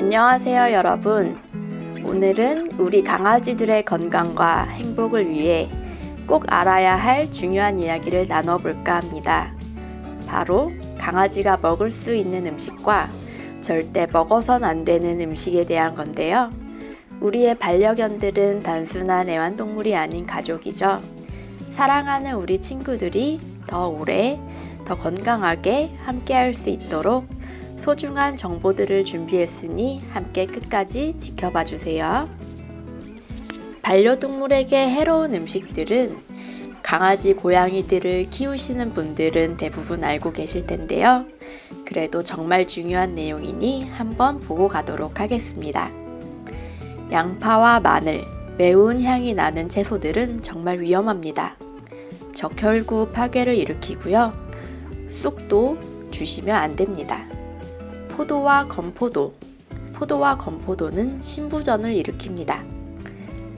안녕하세요, 여러분. 오늘은 우리 강아지들의 건강과 행복을 위해 꼭 알아야 할 중요한 이야기를 나눠볼까 합니다. 바로 강아지가 먹을 수 있는 음식과 절대 먹어선 안 되는 음식에 대한 건데요. 우리의 반려견들은 단순한 애완동물이 아닌 가족이죠. 사랑하는 우리 친구들이 더 오래, 더 건강하게 함께할 수 있도록 소중한 정보들을 준비했으니 함께 끝까지 지켜봐 주세요. 반려동물에게 해로운 음식들은 강아지, 고양이들을 키우시는 분들은 대부분 알고 계실 텐데요. 그래도 정말 중요한 내용이니 한번 보고 가도록 하겠습니다. 양파와 마늘, 매운 향이 나는 채소들은 정말 위험합니다. 적혈구 파괴를 일으키고요. 쑥도 주시면 안 됩니다. 포도와 건포도는 신부전을 일으킵니다.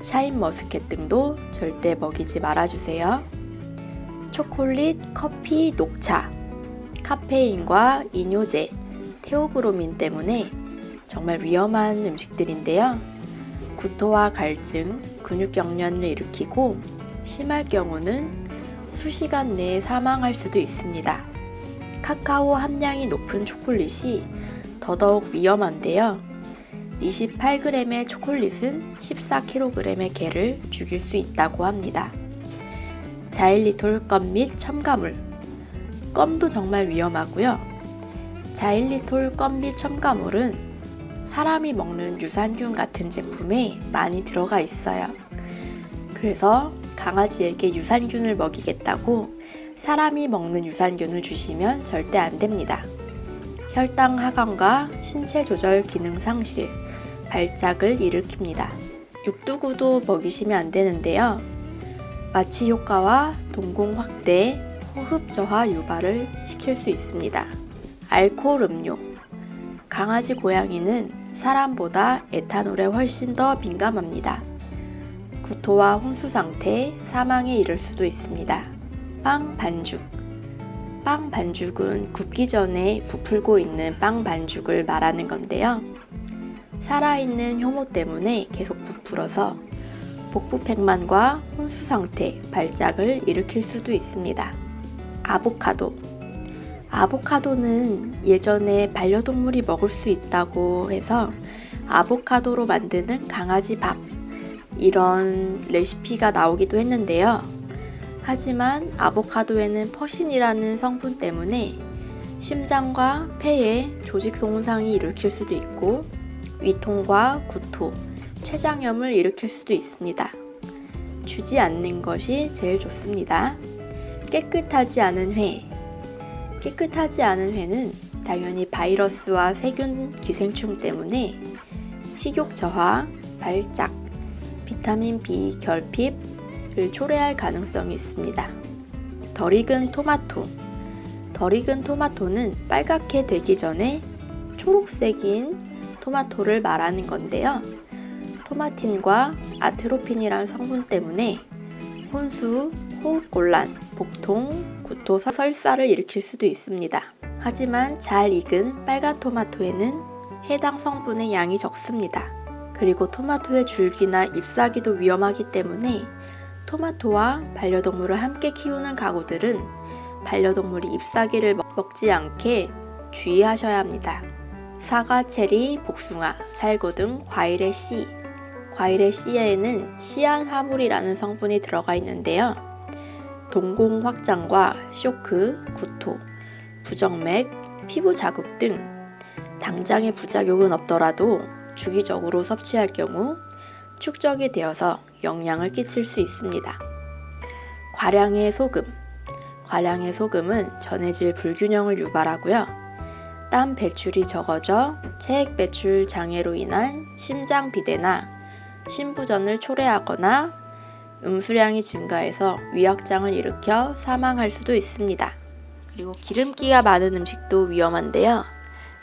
샤인머스켓 등도 절대 먹이지 말아주세요. 초콜릿, 커피, 녹차, 카페인과 이뇨제, 테오브로민 때문에 정말 위험한 음식들인데요. 구토와 갈증, 근육경련을 일으키고 심할 경우는 수시간 내에 사망할 수도 있습니다. 카카오 함량이 높은 초콜릿이 더더욱 위험한데요. 28g의 초콜릿은 14kg의 개를 죽일 수 있다고 합니다. 자일리톨 껌 및 첨가물. 껌도 정말 위험하고요. 자일리톨 껌 및 첨가물은 사람이 먹는 유산균 같은 제품에 많이 들어가 있어요. 그래서 강아지에게 유산균을 먹이겠다고 사람이 먹는 유산균을 주시면 절대 안 됩니다. 혈당 하강과 신체 조절 기능 상실, 발작을 일으킵니다. 육두구도 먹이시면 안 되는데요. 마취 효과와 동공 확대, 호흡 저하 유발을 시킬 수 있습니다. 알코올 음료. 강아지, 고양이는 사람보다 에탄올에 훨씬 더 민감합니다. 구토와 혼수 상태, 사망에 이를 수도 있습니다. 빵 반죽은 굽기 전에 부풀고 있는 빵 반죽을 말하는 건데요. 살아있는 효모 때문에 계속 부풀어서 복부팽만과 혼수 상태, 발작을 일으킬 수도 있습니다. 아보카도는 예전에 반려동물이 먹을 수 있다고 해서 아보카도로 만드는 강아지 밥, 이런 레시피가 나오기도 했는데요. 하지만 아보카도에는 퍼신이라는 성분 때문에 심장과 폐에 조직 손상이 일으킬 수도 있고 위통과 구토, 췌장염을 일으킬 수도 있습니다. 주지 않는 것이 제일 좋습니다. 깨끗하지 않은 회는 당연히 바이러스와 세균, 기생충 때문에 식욕 저하, 발작, 비타민 B 결핍을 초래할 가능성이 있습니다. 덜 익은 토마토는 빨갛게 되기 전에 초록색인 토마토를 말하는 건데요. 토마틴과 아트로핀이라는 성분 때문에 혼수, 호흡곤란, 복통, 구토, 설사를 일으킬 수도 있습니다. 하지만 잘 익은 빨간 토마토에는 해당 성분의 양이 적습니다. 그리고 토마토의 줄기나 잎사귀도 위험하기 때문에 토마토와 반려동물을 함께 키우는 가구들은 반려동물이 잎사귀를 먹지 않게 주의하셔야 합니다. 사과, 체리, 복숭아, 살구 등 과일의 씨에는 시안화물이라는 성분이 들어가 있는데요. 동공 확장과 쇼크, 구토, 부정맥, 피부 자극 등 당장의 부작용은 없더라도 주기적으로 섭취할 경우 축적이 되어서 영향을 끼칠 수 있습니다. 과량의 소금은 전해질 불균형을 유발하고요. 땀 배출이 적어져 체액 배출 장애로 인한 심장 비대나 신부전을 초래하거나 음수량이 증가해서 위약장을 일으켜 사망할 수도 있습니다. 그리고 기름기가 많은 음식도 위험한데요.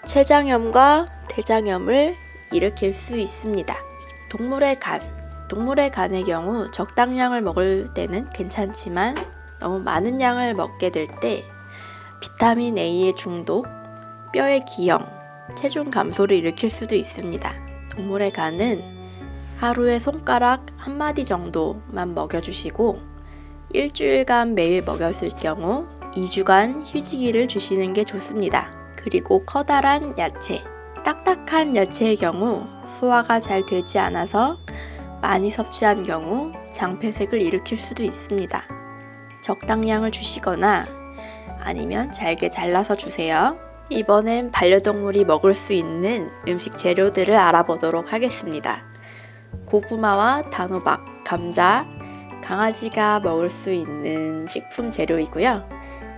췌장염과 대장염을 일으킬 수 있습니다. 동물의 간의 경우 적당량을 먹을 때는 괜찮지만 너무 많은 양을 먹게 될 때 비타민 A의 중독, 뼈의 기형, 체중 감소를 일으킬 수도 있습니다. 동물의 간은 하루에 손가락 한 마디 정도만 먹여주시고 일주일간 매일 먹였을 경우 2주간 휴지기를 주시는 게 좋습니다. 그리고 커다란 야채, 딱딱한 야채의 경우 소화가 잘 되지 않아서 많이 섭취한 경우 장폐색을 일으킬 수도 있습니다. 적당량을 주시거나 아니면 잘게 잘라서 주세요. 이번엔 반려동물이 먹을 수 있는 음식 재료들을 알아보도록 하겠습니다. 고구마와 단호박, 감자, 강아지가 먹을 수 있는 식품 재료이고요.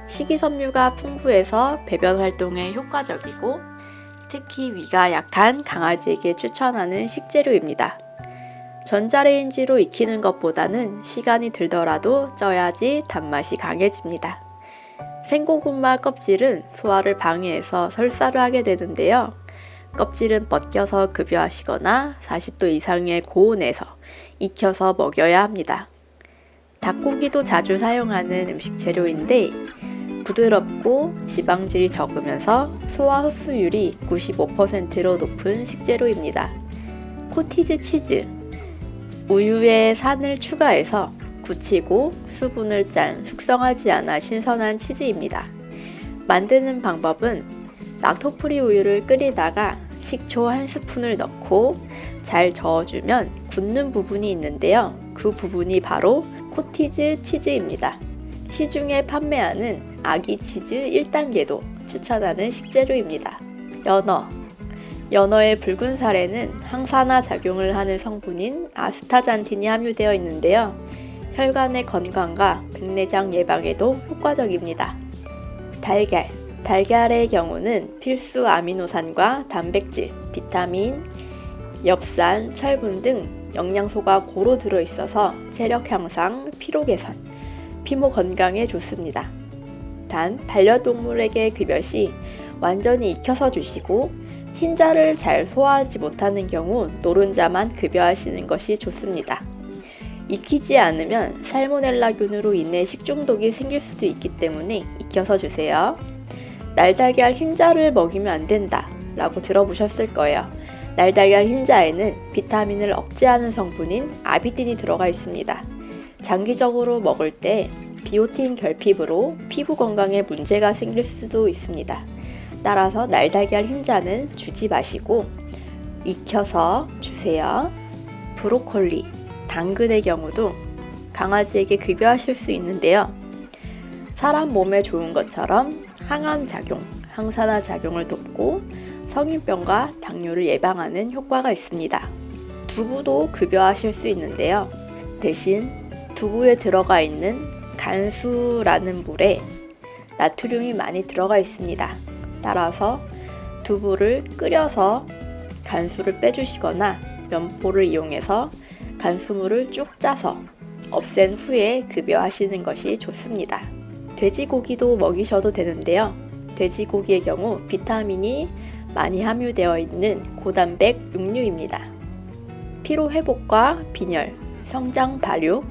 식이섬유가 풍부해서 배변 활동에 효과적이고 특히 위가 약한 강아지에게 추천하는 식재료입니다. 전자레인지로 익히는 것보다는 시간이 들더라도 쪄야지 단맛이 강해집니다. 생고구마 껍질은 소화를 방해해서 설사를 하게 되는데요. 껍질은 벗겨서 급여하시거나 40도 이상의 고온에서 익혀서 먹여야 합니다. 닭고기도 자주 사용하는 음식 재료인데 부드럽고 지방질이 적으면서 소화 흡수율이 95%로 높은 식재료입니다. 코티즈 치즈, 우유에 산을 추가해서 굳히고 수분을 짠 숙성하지 않아 신선한 치즈입니다. 만드는 방법은 락토프리 우유를 끓이다가 식초 1스푼을 넣고 잘 저어주면 굳는 부분이 있는데요. 그 부분이 바로 코티즈 치즈입니다. 시중에 판매하는 아기 치즈 1단계도 추천하는 식재료입니다. 연어의 붉은 살에는 항산화 작용을 하는 성분인 아스타잔틴이 함유되어 있는데요. 혈관의 건강과 백내장 예방에도 효과적입니다. 달걀의 경우는 필수 아미노산과 단백질, 비타민, 엽산, 철분 등 영양소가 고루 들어있어서 체력 향상, 피로 개선, 피모 건강에 좋습니다. 단 반려동물에게 급여 시 완전히 익혀서 주시고 흰자를 잘 소화하지 못하는 경우 노른자만 급여하시는 것이 좋습니다. 익히지 않으면 살모넬라균으로 인해 식중독이 생길 수도 있기 때문에 익혀서 주세요. 날달걀 흰자를 먹이면 안 된다 라고 들어보셨을 거예요. 날달걀 흰자에는 비타민을 억제하는 성분인 아비딘이 들어가 있습니다. 장기적으로 먹을 때 비오틴 결핍으로 피부 건강에 문제가 생길 수도 있습니다. 따라서 날달걀 흰자는 주지 마시고 익혀서 주세요. 브로콜리, 당근의 경우도 강아지에게 급여하실 수 있는데요. 사람 몸에 좋은 것처럼 항암 작용, 항산화 작용을 돕고 성인병과 당뇨를 예방하는 효과가 있습니다. 두부도 급여하실 수 있는데요. 대신 두부에 들어가 있는 간수라는 물에 나트륨이 많이 들어가 있습니다. 따라서 두부를 끓여서 간수를 빼주시거나 면포를 이용해서 간수물을 쭉 짜서 없앤 후에 급여하시는 것이 좋습니다. 돼지고기도 먹이셔도 되는데요. 돼지고기의 경우 비타민이 많이 함유되어 있는 고단백 육류입니다. 피로 회복과 빈혈, 성장 발육,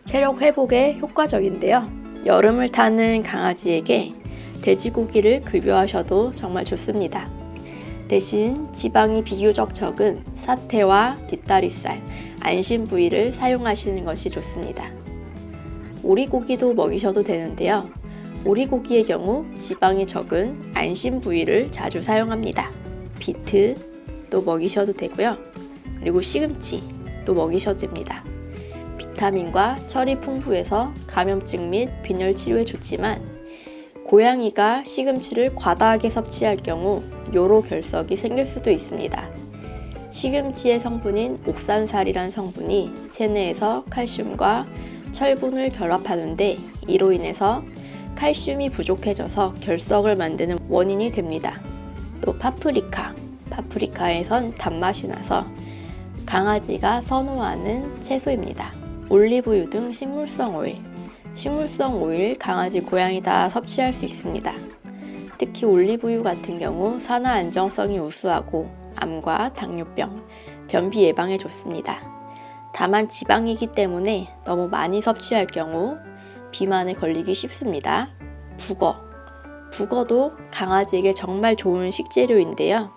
체력 회복에 효과적인데요. 여름을 타는 강아지에게 돼지고기를 급여하셔도 정말 좋습니다. 대신 지방이 비교적 적은 사태와 뒷다리살, 안심 부위를 사용하시는 것이 좋습니다. 오리고기도 먹이셔도 되는데요. 오리고기의 경우 지방이 적은 안심 부위를 자주 사용합니다. 비트도 먹이셔도 되고요. 그리고 시금치도 먹이셔도 됩니다. 비타민과 철이 풍부해서 감염증 및 빈혈 치료에 좋지만 고양이가 시금치를 과다하게 섭취할 경우 요로 결석이 생길 수도 있습니다. 시금치의 성분인 옥산살이란 성분이 체내에서 칼슘과 철분을 결합하는데 이로 인해서 칼슘이 부족해져서 결석을 만드는 원인이 됩니다. 또 파프리카에선 단맛이 나서 강아지가 선호하는 채소입니다. 올리브유 등 식물성 오일 강아지, 고양이 다 섭취할 수 있습니다. 특히 올리브유 같은 경우 산화 안정성이 우수하고 암과 당뇨병, 변비 예방에 좋습니다. 다만 지방이기 때문에 너무 많이 섭취할 경우 비만에 걸리기 쉽습니다. 북어도 강아지에게 정말 좋은 식재료인데요.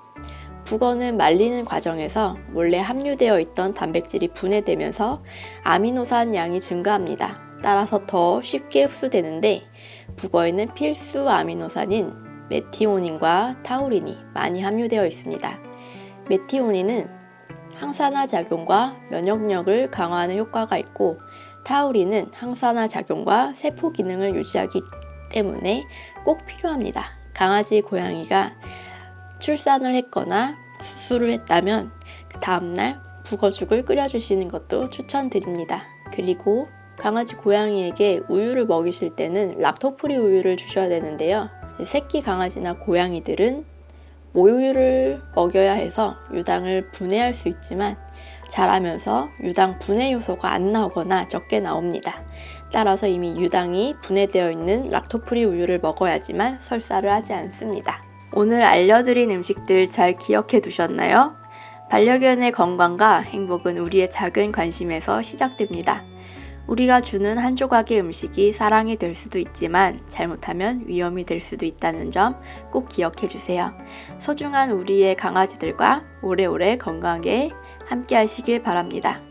북어는 말리는 과정에서 원래 함유되어 있던 단백질이 분해되면서 아미노산 양이 증가합니다. 따라서 더 쉽게 흡수되는데 북어에는 필수 아미노산인 메티오닌과 타우린이 많이 함유되어 있습니다. 메티오닌은 항산화 작용과 면역력을 강화하는 효과가 있고 타우린은 항산화 작용과 세포 기능을 유지하기 때문에 꼭 필요합니다. 강아지, 고양이가 출산을 했거나 수술을 했다면 그 다음날 북어죽을 끓여주시는 것도 추천드립니다. 그리고 강아지, 고양이에게 우유를 먹이실 때는 락토프리 우유를 주셔야 되는데요. 새끼 강아지나 고양이들은 모유를 먹여야 해서 유당을 분해할 수 있지만 자라면서 유당 분해 요소가 안 나오거나 적게 나옵니다. 따라서 이미 유당이 분해되어 있는 락토프리 우유를 먹어야지만 설사를 하지 않습니다. 오늘 알려드린 음식들 잘 기억해 두셨나요? 반려견의 건강과 행복은 우리의 작은 관심에서 시작됩니다. 우리가 주는 한 조각의 음식이 사랑이 될 수도 있지만 잘못하면 위험이 될 수도 있다는 점 꼭 기억해 주세요. 소중한 우리의 강아지들과 오래오래 건강하게 함께 하시길 바랍니다.